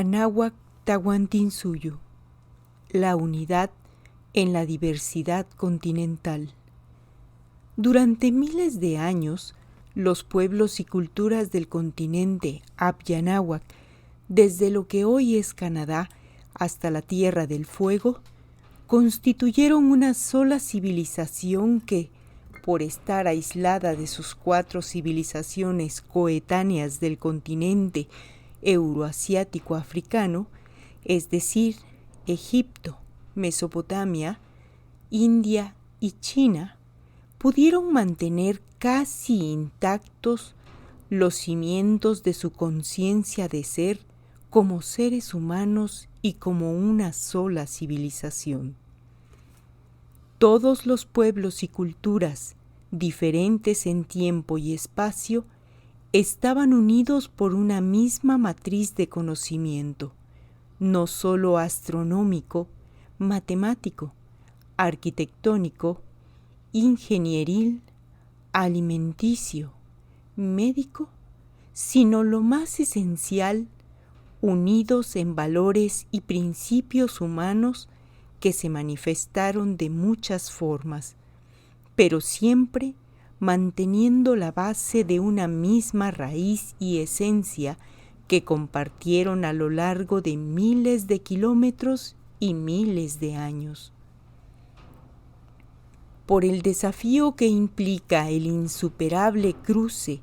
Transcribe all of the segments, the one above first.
Anáhuac Tahuantinsuyo, la unidad en la diversidad continental. Durante miles de años, los pueblos y culturas del continente Abianáhuac, desde lo que hoy es Canadá hasta la Tierra del Fuego, constituyeron una sola civilización que, por estar aislada de sus 4 civilizaciones coetáneas del continente euroasiático africano, es decir, Egipto, Mesopotamia, India y China, pudieron mantener casi intactos los cimientos de su conciencia de ser como seres humanos y como una sola civilización. Todos los pueblos y culturas, diferentes en tiempo y espacio, estaban unidos por una misma matriz de conocimiento, no solo astronómico, matemático, arquitectónico, ingenieril, alimenticio, médico, sino lo más esencial, unidos en valores y principios humanos que se manifestaron de muchas formas, pero siempre manteniendo la base de una misma raíz y esencia que compartieron a lo largo de miles de kilómetros y miles de años. Por el desafío que implica el insuperable cruce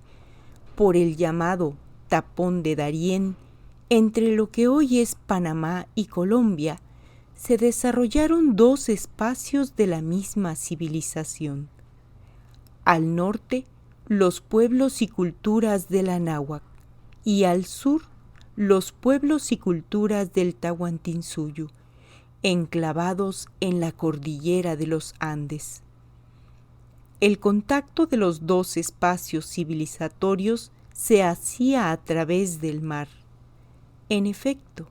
por el llamado Tapón de Darién entre lo que hoy es Panamá y Colombia, se desarrollaron 2 espacios de la misma civilización. Al norte, los pueblos y culturas del Anáhuac, y al sur, los pueblos y culturas del Tahuantinsuyo, enclavados en la cordillera de los Andes. El contacto de los 2 espacios civilizatorios se hacía a través del mar. En efecto,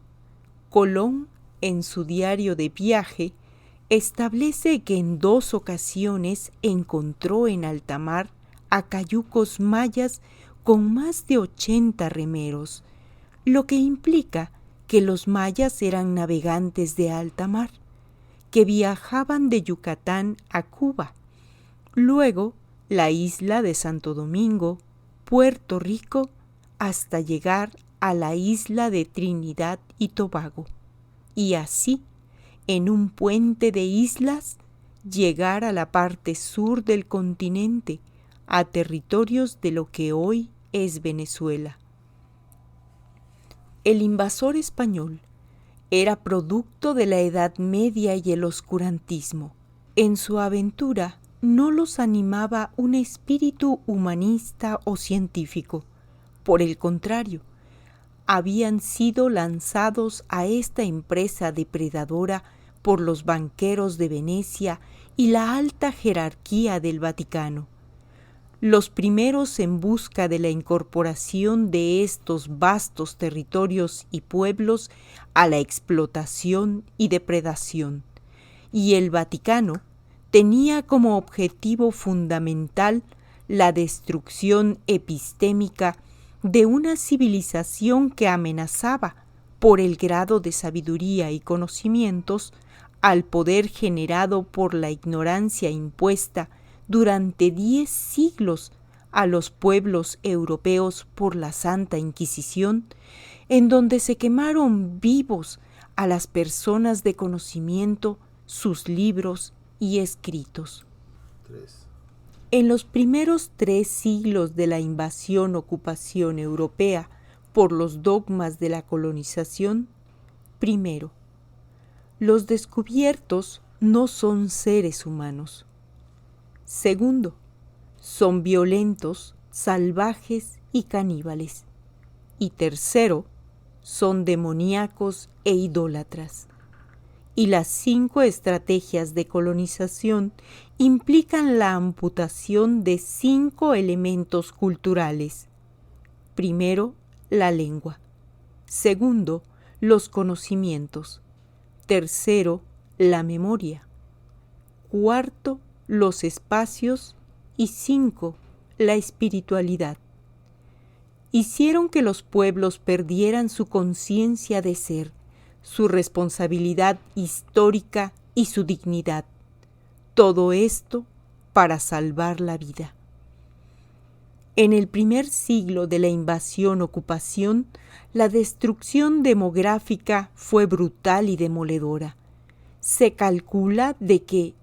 Colón, en su diario de viaje, establece que en 2 ocasiones encontró en alta mar a cayucos mayas con más de 80 remeros, lo que implica que los mayas eran navegantes de alta mar, que viajaban de Yucatán a Cuba, luego la isla de Santo Domingo, Puerto Rico, hasta llegar a la isla de Trinidad y Tobago, y así, en un puente de islas, llegar a la parte sur del continente, a territorios de lo que hoy es Venezuela. El invasor español era producto de la Edad Media y el oscurantismo. En su aventura no los animaba un espíritu humanista o científico. Por el contrario, habían sido lanzados a esta empresa depredadora por los banqueros de Venecia y la alta jerarquía del Vaticano. Los primeros en busca de la incorporación de estos vastos territorios y pueblos a la explotación y depredación, y el Vaticano tenía como objetivo fundamental la destrucción epistémica de una civilización que amenazaba, por el grado de sabiduría y conocimientos, al poder generado por la ignorancia impuesta durante 10 siglos a los pueblos europeos por la Santa Inquisición, en donde se quemaron vivos a las personas de conocimiento, sus libros y escritos. 3. En los primeros 3 siglos de la invasión-ocupación europea por los dogmas de la colonización, primero, los descubiertos no son seres humanos. Segundo, son violentos, salvajes y caníbales. Y tercero, son demoníacos e idólatras. Y las 5 estrategias de colonización implican la amputación de 5 elementos culturales. Primero, la lengua. Segundo, los conocimientos. Tercero, la memoria. Cuarto, los espacios. Y 5, la espiritualidad. hicieron que los pueblos perdieran su conciencia de ser, su responsabilidad histórica y su dignidad. Todo esto para salvar la vida. En el primer siglo de la invasión-ocupación, la destrucción demográfica fue brutal y demoledora. Se calcula de que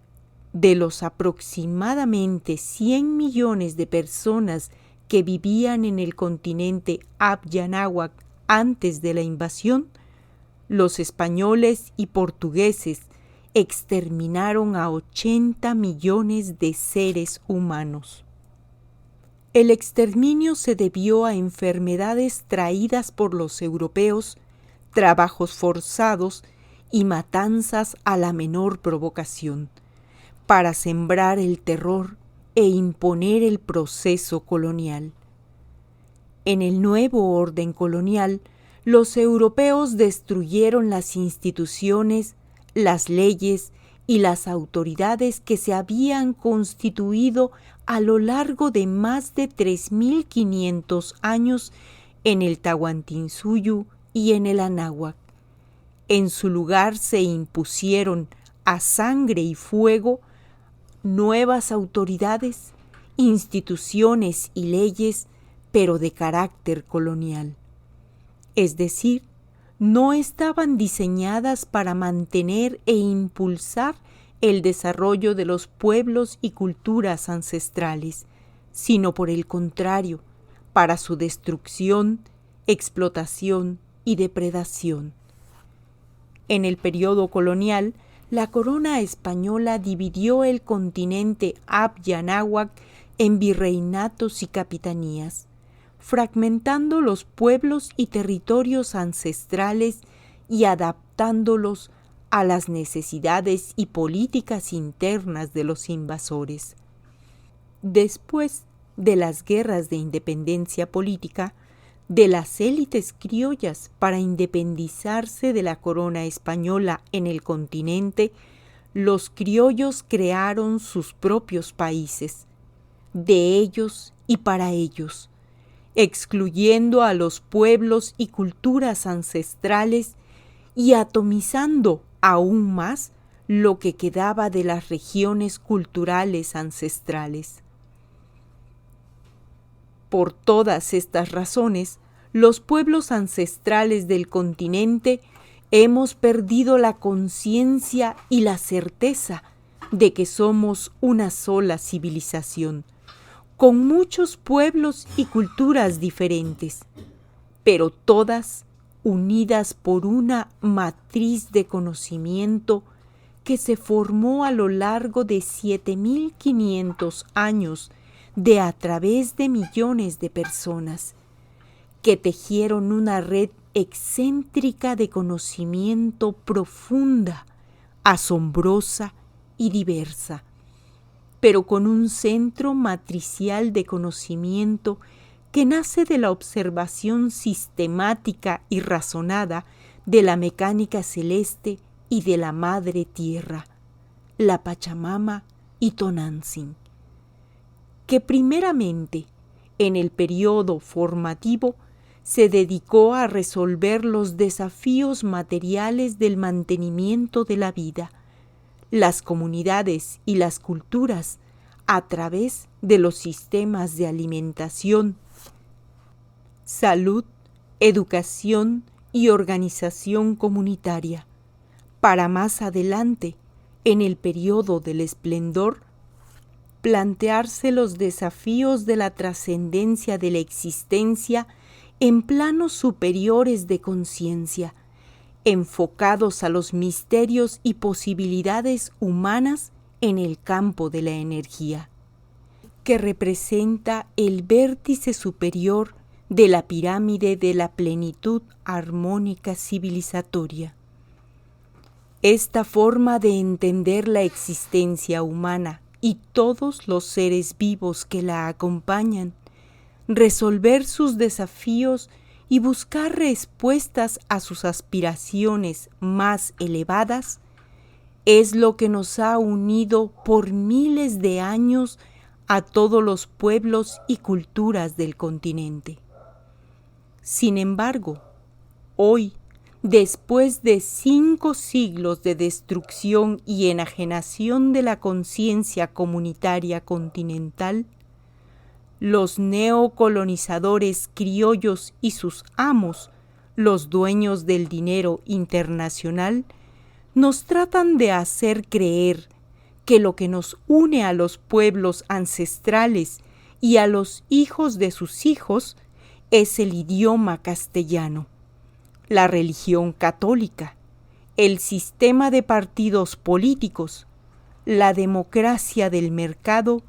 de los aproximadamente 100 millones de personas que vivían en el continente Abya Náhuac antes de la invasión, los españoles y portugueses exterminaron a 80 millones de seres humanos. El exterminio se debió a enfermedades traídas por los europeos, trabajos forzados y matanzas a la menor provocación, para sembrar el terror e imponer el proceso colonial. En el nuevo orden colonial, los europeos destruyeron las instituciones, las leyes y las autoridades que se habían constituido a lo largo de más de 3.500 años en el Tahuantinsuyo y en el Anáhuac. En su lugar se impusieron a sangre y fuego nuevas autoridades, instituciones y leyes, pero de carácter colonial. Es decir, no estaban diseñadas para mantener e impulsar el desarrollo de los pueblos y culturas ancestrales, sino por el contrario, para su destrucción, explotación y depredación. En el periodo colonial, la corona española dividió el continente Abya Náhuac en virreinatos y capitanías, fragmentando los pueblos y territorios ancestrales y adaptándolos a las necesidades y políticas internas de los invasores. Después de las guerras de independencia política, de las élites criollas para independizarse de la corona española en el continente, los criollos crearon sus propios países, de ellos y para ellos, excluyendo a los pueblos y culturas ancestrales y atomizando aún más lo que quedaba de las regiones culturales ancestrales. Por todas estas razones, los pueblos ancestrales del continente hemos perdido la conciencia y la certeza de que somos una sola civilización, con muchos pueblos y culturas diferentes, pero todas unidas por una matriz de conocimiento que se formó a lo largo de 7.500 años de a través de millones de personas, que tejieron una red excéntrica de conocimiento profunda, asombrosa y diversa, pero con un centro matricial de conocimiento que nace de la observación sistemática y razonada de la mecánica celeste y de la Madre Tierra, la Pachamama y Tonantzin, que primeramente, en el periodo formativo, se dedicó a resolver los desafíos materiales del mantenimiento de la vida, las comunidades y las culturas a través de los sistemas de alimentación, salud, educación y organización comunitaria, para más adelante, en el periodo del esplendor, plantearse los desafíos de la trascendencia de la existencia en planos superiores de conciencia, enfocados a los misterios y posibilidades humanas en el campo de la energía, que representa el vértice superior de la pirámide de la plenitud armónica civilizatoria. Esta forma de entender la existencia humana y todos los seres vivos que la acompañan, resolver sus desafíos y buscar respuestas a sus aspiraciones más elevadas, es lo que nos ha unido por miles de años a todos los pueblos y culturas del continente. Sin embargo, hoy, después de 5 siglos de destrucción y enajenación de la conciencia comunitaria continental, los neocolonizadores criollos y sus amos, los dueños del dinero internacional, nos tratan de hacer creer que lo que nos une a los pueblos ancestrales y a los hijos de sus hijos es el idioma castellano, la religión católica, el sistema de partidos políticos, la democracia del mercado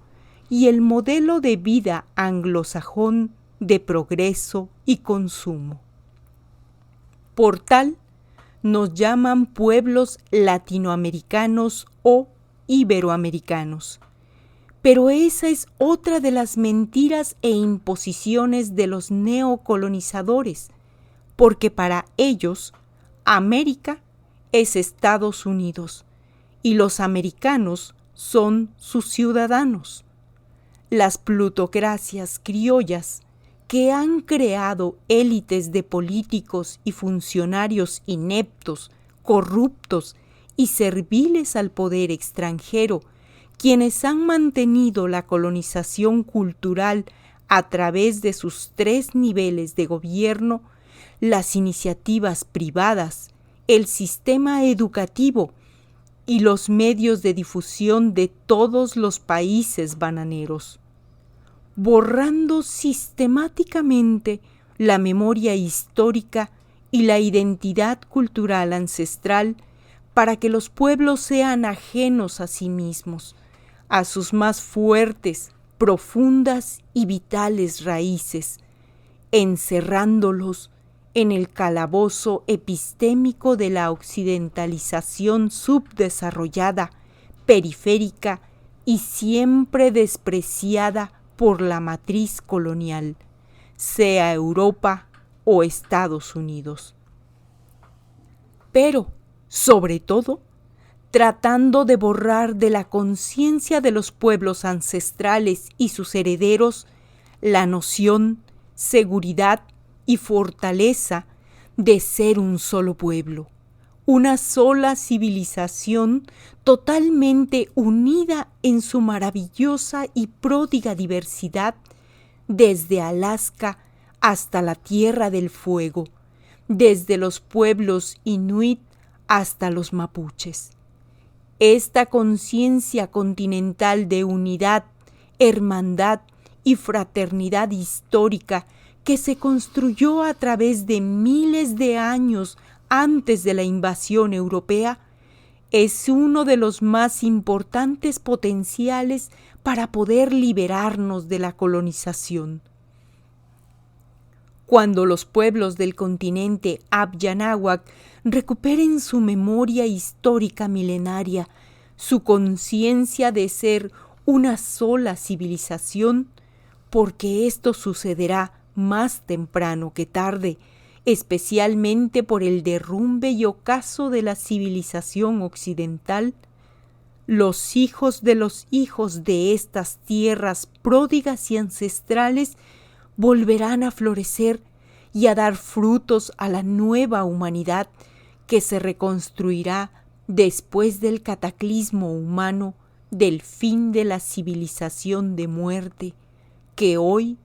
y el modelo de vida anglosajón de progreso y consumo. Por tal, nos llaman pueblos latinoamericanos o iberoamericanos. Pero esa es otra de las mentiras e imposiciones de los neocolonizadores, porque para ellos, América es Estados Unidos y los americanos son sus ciudadanos. Las plutocracias criollas que han creado élites de políticos y funcionarios ineptos, corruptos y serviles al poder extranjero, quienes han mantenido la colonización cultural a través de sus 3 niveles de gobierno, las iniciativas privadas, el sistema educativo y los medios de difusión de todos los países bananeros, borrando sistemáticamente la memoria histórica y la identidad cultural ancestral para que los pueblos sean ajenos a sí mismos, a sus más fuertes, profundas y vitales raíces, encerrándolos en el calabozo epistémico de la occidentalización subdesarrollada, periférica y siempre despreciada por la matriz colonial, sea Europa o Estados Unidos. Pero, sobre todo, tratando de borrar de la conciencia de los pueblos ancestrales y sus herederos la noción, seguridad y fortaleza de ser un solo pueblo, una sola civilización totalmente unida en su maravillosa y pródiga diversidad, desde Alaska hasta la Tierra del Fuego, desde los pueblos inuit hasta los mapuches. Esta conciencia continental de unidad, hermandad y fraternidad histórica que se construyó a través de miles de años antes de la invasión europea, es uno de los más importantes potenciales para poder liberarnos de la colonización. Cuando los pueblos del continente Abyanáhuac recuperen su memoria histórica milenaria, su conciencia de ser una sola civilización, porque esto sucederá más temprano que tarde, especialmente por el derrumbe y ocaso de la civilización occidental, los hijos de estas tierras pródigas y ancestrales volverán a florecer y a dar frutos a la nueva humanidad que se reconstruirá después del cataclismo humano del fin de la civilización de muerte que hoy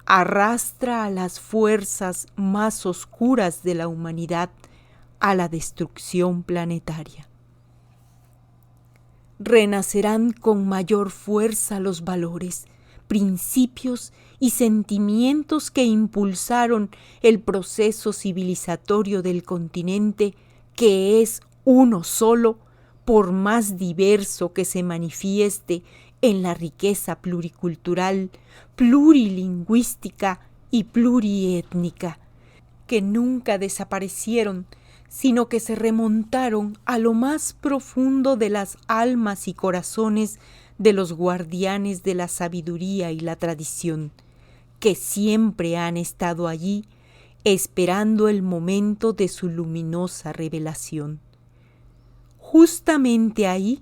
arrastra a las fuerzas más oscuras de la humanidad a la destrucción planetaria. Renacerán con mayor fuerza los valores, principios y sentimientos que impulsaron el proceso civilizatorio del continente, que es uno solo, por más diverso que se manifieste en la riqueza pluricultural, plurilingüística y pluriétnica, que nunca desaparecieron, sino que se remontaron a lo más profundo de las almas y corazones de los guardianes de la sabiduría y la tradición, que siempre han estado allí esperando el momento de su luminosa revelación. Justamente ahí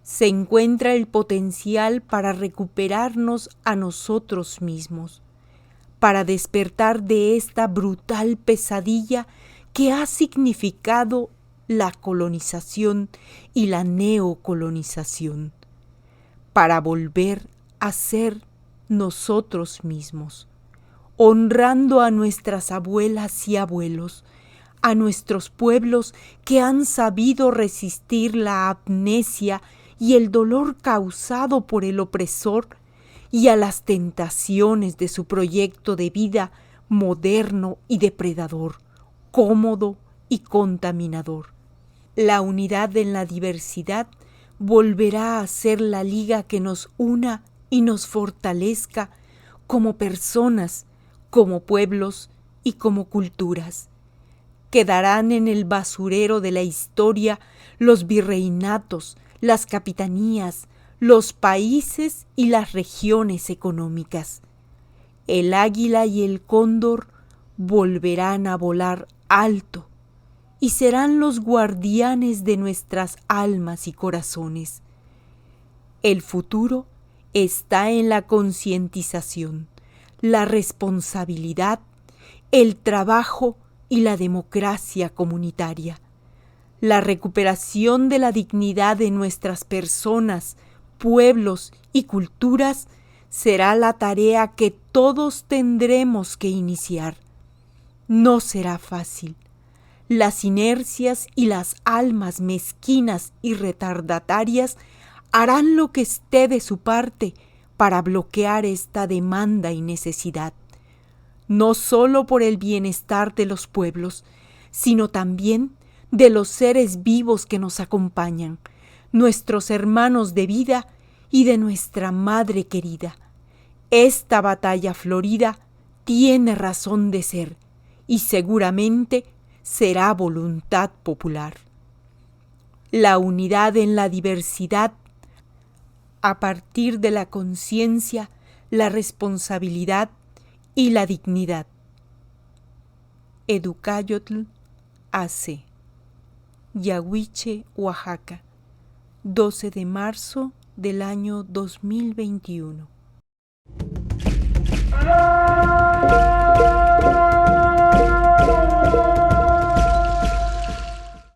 se encuentra el potencial para recuperarnos a nosotros mismos, para despertar de esta brutal pesadilla que ha significado la colonización y la neocolonización, para volver a ser nosotros mismos, honrando a nuestras abuelas y abuelos, a nuestros pueblos que han sabido resistir la amnesia y el dolor causado por el opresor, y a las tentaciones de su proyecto de vida moderno y depredador, cómodo y contaminador. La unidad en la diversidad volverá a ser la liga que nos una y nos fortalezca como personas, como pueblos y como culturas. Quedarán en el basurero de la historia los virreinatos, las capitanías, los países y las regiones económicas. El águila y el cóndor volverán a volar alto y serán los guardianes de nuestras almas y corazones. El futuro está en la concientización, la responsabilidad, el trabajo y la democracia comunitaria. La recuperación de la dignidad de nuestras personas, pueblos y culturas será la tarea que todos tendremos que iniciar. No será fácil. Las inercias y las almas mezquinas y retardatarias harán lo que esté de su parte para bloquear esta demanda y necesidad, no solo por el bienestar de los pueblos, sino también de los seres vivos que nos acompañan, nuestros hermanos de vida y de nuestra madre querida. Esta batalla florida tiene razón de ser y seguramente será voluntad popular. La unidad en la diversidad, a partir de la conciencia, la responsabilidad y la dignidad. Educayotl AC. Yaguiche, Oaxaca, 12 de marzo del año 2021.